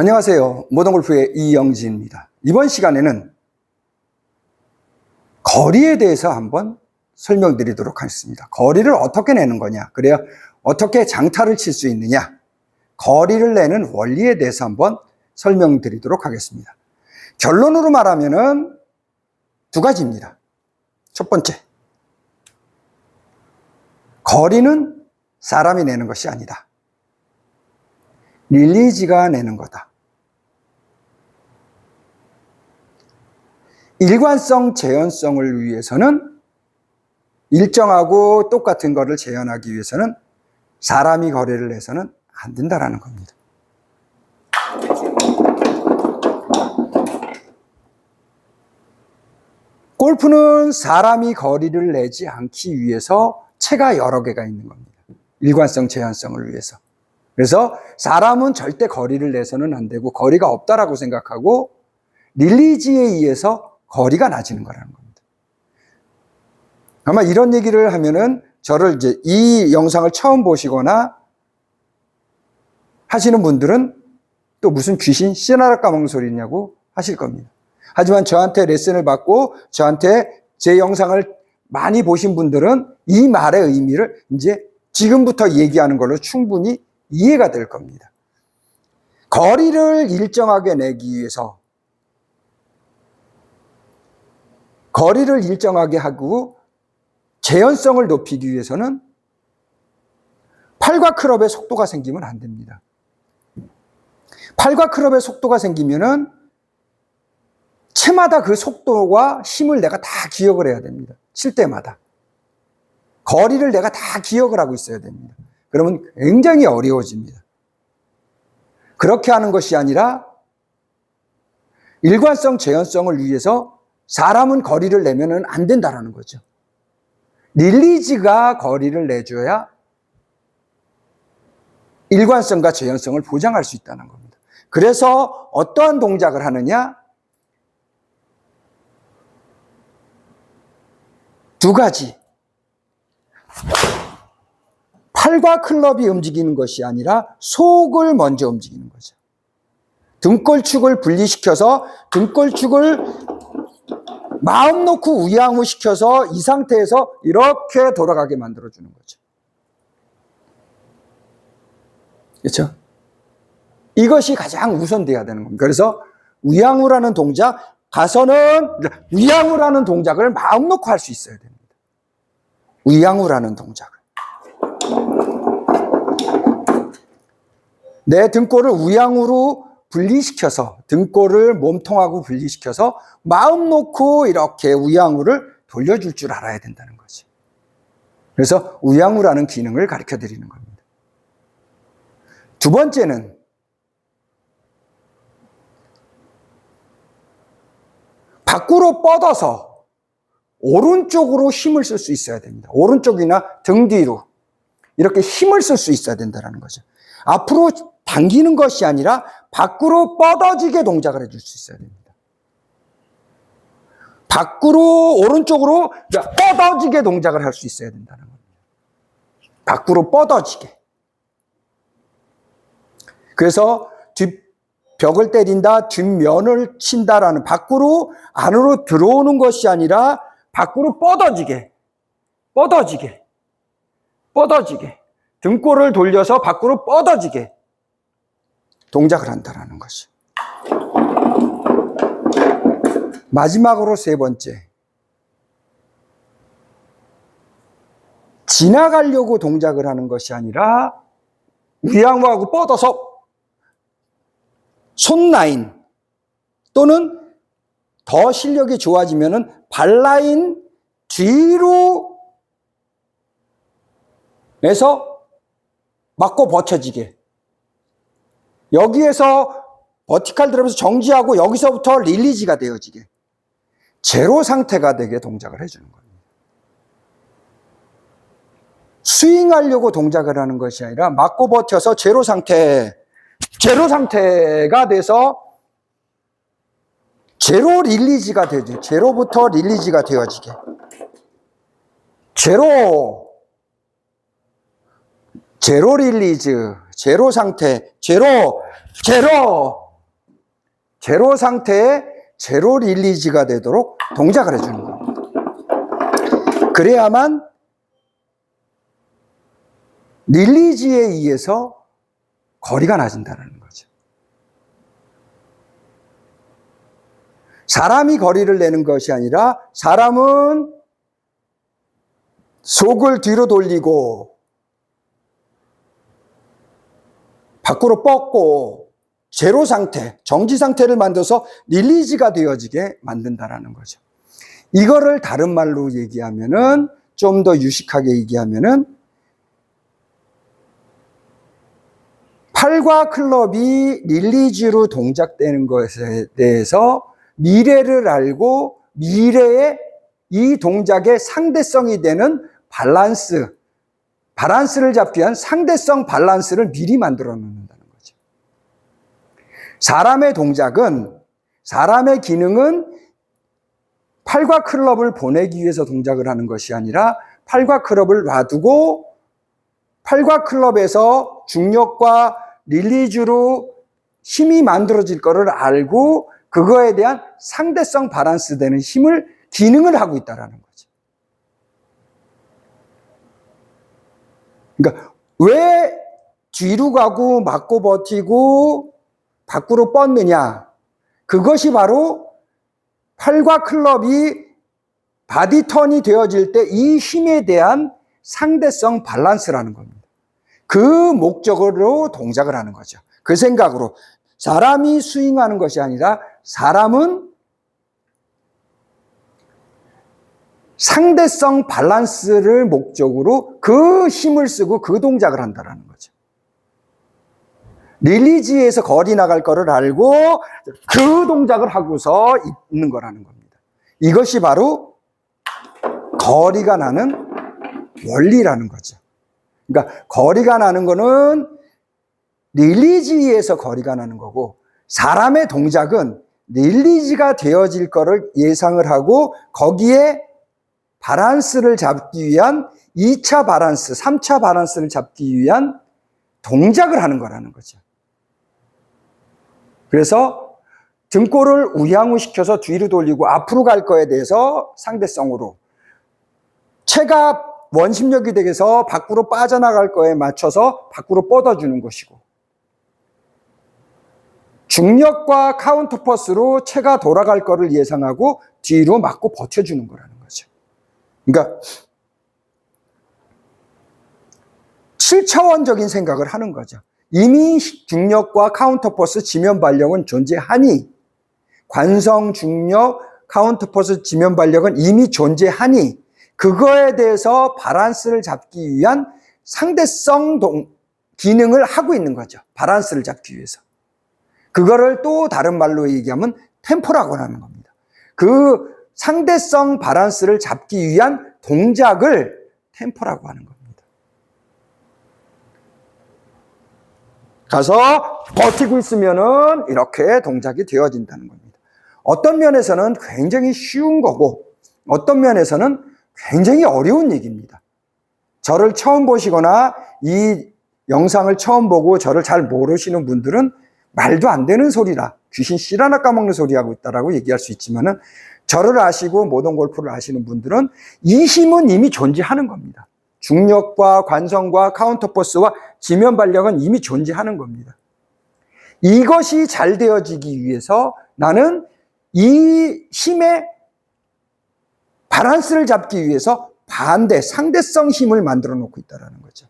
안녕하세요. 모던골프의 이영진입니다. 이번 시간에는 거리에 대해서 한번 설명드리도록 하겠습니다. 거리를 어떻게 내는 거냐, 그래야 어떻게 장타를 칠 수 있느냐, 거리를 내는 원리에 대해서 한번 설명드리도록 하겠습니다. 결론으로 말하면은 두 가지입니다. 첫 번째, 거리는 사람이 내는 것이 아니다. 릴리지가 내는 거다. 일관성, 재현성을 위해서는, 일정하고 똑같은 거를 재현하기 위해서는 사람이 거리를 내서는 안 된다라는 겁니다. 골프는 사람이 거리를 내지 않기 위해서 채가 여러 개가 있는 겁니다. 일관성, 재현성을 위해서. 그래서 사람은 절대 거리를 내서는 안 되고 거리가 없다라고 생각하고 릴리지에 의해서 거리가 낮아지는 거라는 겁니다. 아마 이런 얘기를 하면은 저를 이제 이 영상을 처음 보시거나 하시는 분들은 또 무슨 귀신 씨나라 까먹는 소리냐고 하실 겁니다. 하지만 저한테 레슨을 받고 저한테 제 영상을 많이 보신 분들은 이 말의 의미를 이제 지금부터 얘기하는 걸로 충분히 이해가 될 겁니다. 거리를 일정하게 내기 위해서, 거리를 일정하게 하고 재현성을 높이기 위해서는 팔과 클럽의 속도가 생기면 안 됩니다. 팔과 클럽의 속도가 생기면은 채마다 그 속도와 힘을 내가 다 기억을 해야 됩니다. 칠 때마다. 거리를 내가 다 기억을 하고 있어야 됩니다. 그러면 굉장히 어려워집니다. 그렇게 하는 것이 아니라 일관성, 재현성을 위해서 사람은 거리를 내면은 안 된다라는 거죠. 릴리지가 거리를 내줘야 일관성과 재현성을 보장할 수 있다는 겁니다. 그래서 어떠한 동작을 하느냐? 두 가지. 팔과 클럽이 움직이는 것이 아니라 속을 먼저 움직이는 거죠. 등골축을 분리시켜서 등골축을 마음 놓고 우양우 시켜서 이 상태에서 이렇게 돌아가게 만들어주는 거죠. 그렇죠? 이것이 가장 우선돼야 되는 겁니다. 그래서 우양우라는 동작, 가서는 우양우라는 동작을 마음 놓고 할 수 있어야 됩니다. 우양우라는 동작을. 내 등골을 우양우로 분리시켜서, 등골을 몸통하고 분리시켜서 마음 놓고 이렇게 우양우를 돌려줄 줄 알아야 된다는 거죠. 그래서 우양우라는 기능을 가르쳐 드리는 겁니다. 두 번째는 밖으로 뻗어서 오른쪽으로 힘을 쓸 수 있어야 됩니다. 오른쪽이나 등 뒤로 이렇게 힘을 쓸 수 있어야 된다는 거죠. 앞으로 당기는 것이 아니라 밖으로 뻗어지게 동작을 해줄 수 있어야 됩니다. 밖으로, 오른쪽으로 뻗어지게 동작을 할 수 있어야 된다는 겁니다. 밖으로 뻗어지게. 그래서 벽을 때린다, 뒷면을 친다라는, 밖으로 안으로 들어오는 것이 아니라 밖으로 뻗어지게, 뻗어지게, 뻗어지게. 등골을 돌려서 밖으로 뻗어지게 동작을 한다는 것이. 마지막으로 세 번째. 지나가려고 동작을 하는 것이 아니라 우양우하고 뻗어서 손 라인 또는 더 실력이 좋아지면은 발 라인 뒤로 해서 맞고 버텨지게. 여기에서 버티칼 들어면서 정지하고 여기서부터 릴리지가 되어지게. 제로 상태가 되게 동작을 해주는 겁니다. 스윙하려고 동작을 하는 것이 아니라 맞고 버텨서 제로 상태가 돼서 제로 릴리지가 되죠. 제로부터 릴리지가 되어지게. 제로 릴리즈, 제로 상태, 제로, 제로 상태에 제로 릴리지가 되도록 동작을 해주는 겁니다. 그래야만 릴리지에 의해서 거리가 낮아진다는 거죠. 사람이 거리를 내는 것이 아니라 사람은 속을 뒤로 돌리고 밖으로 뻗고 제로 상태, 정지 상태를 만들어서 릴리지가 되어지게 만든다라는 거죠. 이거를 다른 말로 얘기하면은, 좀 더 유식하게 얘기하면은, 팔과 클럽이 릴리지로 동작되는 것에 대해서 미래를 알고 미래에 이 동작의 상대성이 되는 바란스를 잡기 위한 상대성 밸런스를 미리 만들어 놓는다는 거죠. 사람의 동작은, 사람의 기능은 팔과 클럽을 보내기 위해서 동작을 하는 것이 아니라 팔과 클럽을 놔두고 팔과 클럽에서 중력과 릴리즈로 힘이 만들어질 것을 알고 그거에 대한 상대성 밸런스 되는 기능을 하고 있다는 거죠. 그러니까 왜 뒤로 가고 맞고 버티고 밖으로 뻗느냐? 그것이 바로 팔과 클럽이 바디 턴이 되어질 때 이 힘에 대한 상대성 밸런스라는 겁니다. 그 목적으로 동작을 하는 거죠. 그 생각으로 사람이 스윙하는 것이 아니라 사람은 상대성 밸런스를 목적으로 그 힘을 쓰고 그 동작을 한다는 거죠. 릴리지에서 거리 나갈 거를 알고 그 동작을 하고서 있는 거라는 겁니다. 이것이 바로 거리가 나는 원리라는 거죠. 그러니까 거리가 나는 거는 릴리지에서 거리가 나는 거고, 사람의 동작은 릴리지가 되어질 거를 예상을 하고 거기에 밸런스를 잡기 위한 2차 밸런스, 3차 밸런스를 잡기 위한 동작을 하는 거라는 거죠. 그래서 등골을 우양우시켜서 뒤로 돌리고 앞으로 갈 거에 대해서 상대성으로, 체가 원심력이 되게서 밖으로 빠져나갈 거에 맞춰서 밖으로 뻗어주는 것이고, 중력과 카운터포스로 체가 돌아갈 거를 예상하고 뒤로 맞고 버텨주는 거라는 거죠. 그러니까 7차원적인 생각을 하는 거죠. 이미 중력과 카운터포스 지면 발력은 존재하니, 관성, 중력, 카운터포스 지면 발력은 이미 존재하니 그거에 대해서 밸런스를 잡기 위한 상대성 기능을 하고 있는 거죠. 밸런스를 잡기 위해서. 그거를 또 다른 말로 얘기하면 템포라고 하는 겁니다. 그 상대성 밸런스를 잡기 위한 동작을 템포라고 하는 겁니다. 가서 버티고 있으면은 이렇게 동작이 되어진다는 겁니다. 어떤 면에서는 굉장히 쉬운 거고 어떤 면에서는 굉장히 어려운 얘기입니다. 저를 처음 보시거나 이 영상을 처음 보고 저를 잘 모르시는 분들은 말도 안 되는 소리라, 귀신 씨 하나 까먹는 소리 하고 있다라고 얘기할 수 있지만은, 저를 아시고 모던 골프를 아시는 분들은 이 힘은 이미 존재하는 겁니다. 중력과 관성과 카운터포스와 지면 발력은 이미 존재하는 겁니다. 이것이 잘 되어지기 위해서 나는 이 힘의 밸런스를 잡기 위해서 반대, 상대성 힘을 만들어 놓고 있다는 거죠.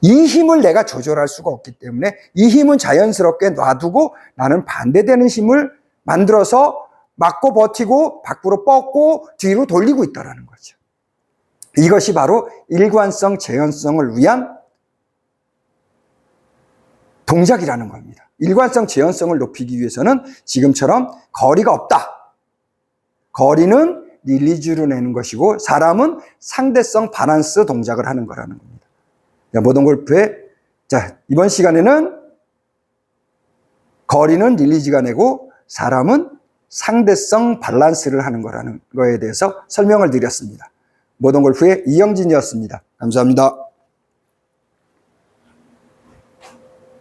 이 힘을 내가 조절할 수가 없기 때문에 이 힘은 자연스럽게 놔두고 나는 반대되는 힘을 만들어서 맞고 버티고 밖으로 뻗고 뒤로 돌리고 있다는 거죠. 이것이 바로 일관성, 재현성을 위한 동작이라는 겁니다. 일관성, 재현성을 높이기 위해서는 지금처럼 거리가 없다. 거리는 릴리즈로 내는 것이고 사람은 상대성 밸런스 동작을 하는 거라는 겁니다. 모던 골프의 이번 시간에는 거리는 릴리즈가 내고 사람은 상대성 밸런스를 하는 거라는 거에 대해서 설명을 드렸습니다. 모던 골프의 이영진이었습니다. 감사합니다.